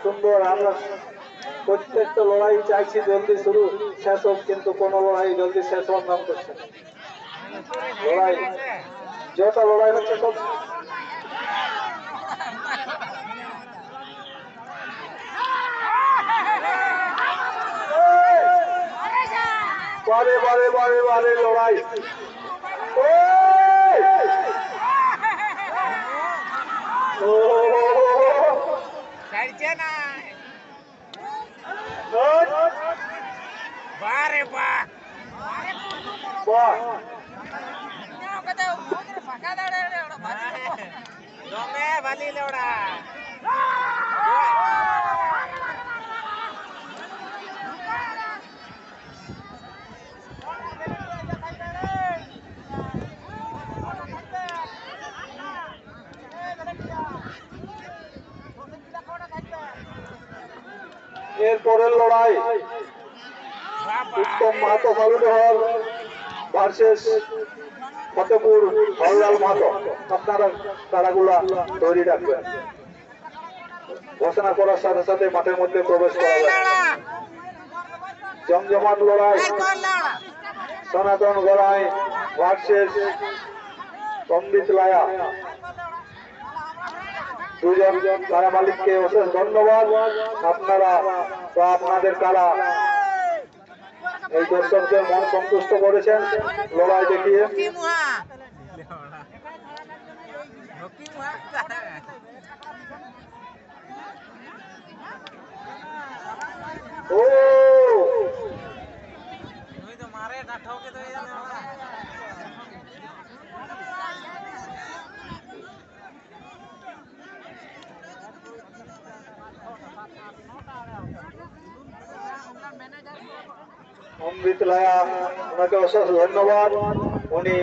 সুন্দর। আমরা প্রত্যেকটা লড়াই চাইছি জলদি শুরু শেষ হোক, কিন্তু কোন লড়াই জলদি শেষ হওয়ার নাম করছে না। লড়াই যত লড়াই হচ্ছে সব বারে বারে বারে বারে লড়াই। বারে বা দমে বালি লেওড়া এরপরের লড়াই উত্তম মাহাতো ফালুডহর ভার্সেস ফতেপুর হরলাল মাহাতো। আপনারা তারাগুলা তৈরি রাখবেন। ঘোষণা করার সাথে সাথে মাঠের মধ্যে প্রবেশ করা যাবে। জমজমাট লড়াই সনাতন গড়াই ভার্সেস অমৃত লায়া। দুজন কারা মালিককে অশেষ ধন্যবাদ। আপনারা বা আপনাদের কারা এই দর্শকদের মন সন্তুষ্ট করেছেন লড়াই দেখিয়ে। ও মারে ঠকে তো অমৃত লায়া, ওনাকে অশেষ ধন্যবাদ। উনি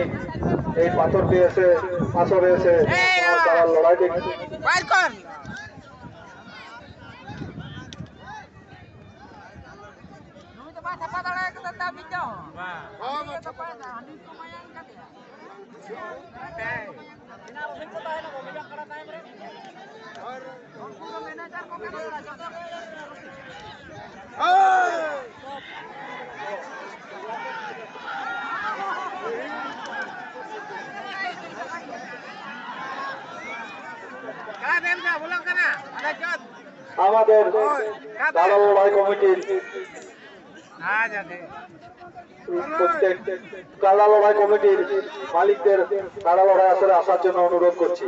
এই পাথরটি এসে আসরে এসে তারা লড়াই দেখে আমাদের দাদা লড়াই কমিটির প্রত্যেক কাড়া লড়াই কমিটির মালিকদের কাড়া লড়াই আসরে আসার জন্য অনুরোধ করছি।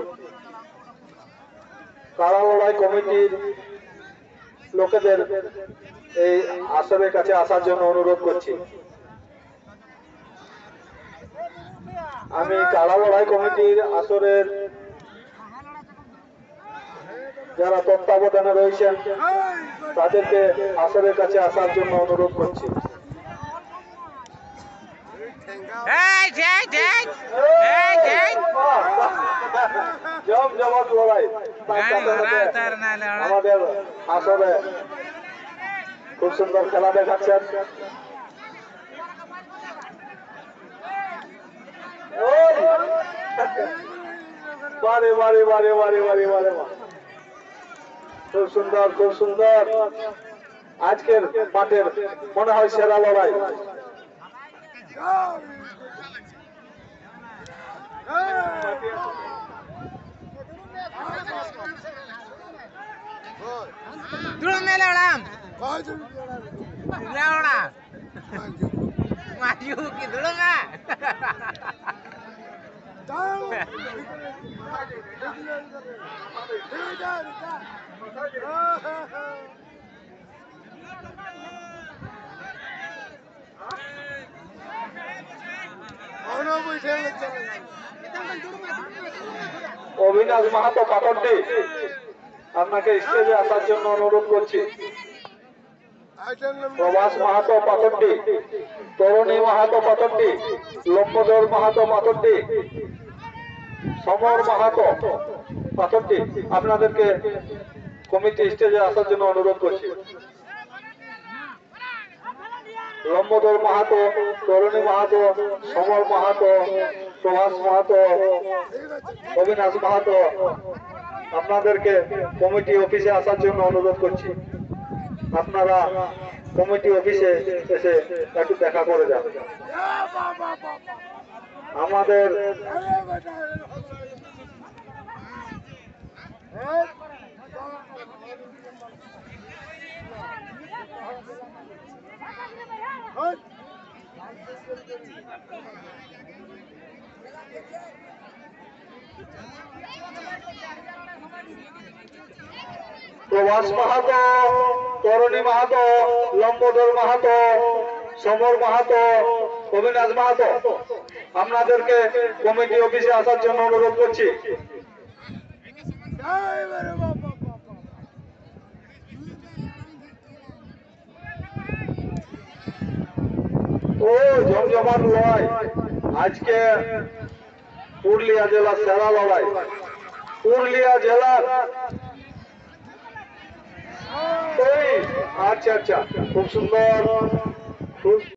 কাড়া লড়াই কমিটির লোকেদের এই আসরের কাছে আসার জন্য অনুরোধ করছি। আমি কাড়া লড়াই কমিটির আসরের যারা তত্ত্বাবধানে রয়েছেন তাদেরকে আসরের কাছে আসার জন্য অনুরোধ করছি। জমজমাট লড়াই আমাদের আসরে খুব সুন্দর খেলা দেখাচ্ছেন। বারে বারে বারে বারে বারে বারে খুব সুন্দর, খুব সুন্দর। আজকের মাঠের মনে হয় সেরা লড়াই। অবিনাশ মাহাতো পাথরটি, আপনাকে স্টেজে আসার জন্য অনুরোধ করছি। প্রভাস মাহাতো পাথরটি, তরুণী মাহাতো পাথরটি, লম্বদর মাহাতো পাথরটি, সমর মাহাতো পাথরটি, আপনাদেরকে কমিটি স্টেজে আসার জন্য অনুরোধ করছি। লম্বদর মাহাতো, তরুণী মাহাতো, সমর মাহাতো, প্রভাস মাহাতো, অবিনাশ মাহাতো আপনাদেরকে কমিটি অফিসে আসার জন্য অনুরোধ করছি। আপনারা কমিটি অফিসে এসে একটু দেখা করে যান। আমাদের প্রভাস মাহাতো, তরণী মাহাতো, লম্বোদর মাহাতো, সমর মাহাতো, অবিনাশ মাহাতো, আপনাদেরকে কমিটি অফিসে আসার জন্য অনুরোধ করছি। ও জমজমাট লড়াই, আজকে পুরুলিয়া জেলার সেরা লড়াই। পুরুলিয়া জেলার আচ্ছা আচ্ছা, খুব সুন্দর, খুব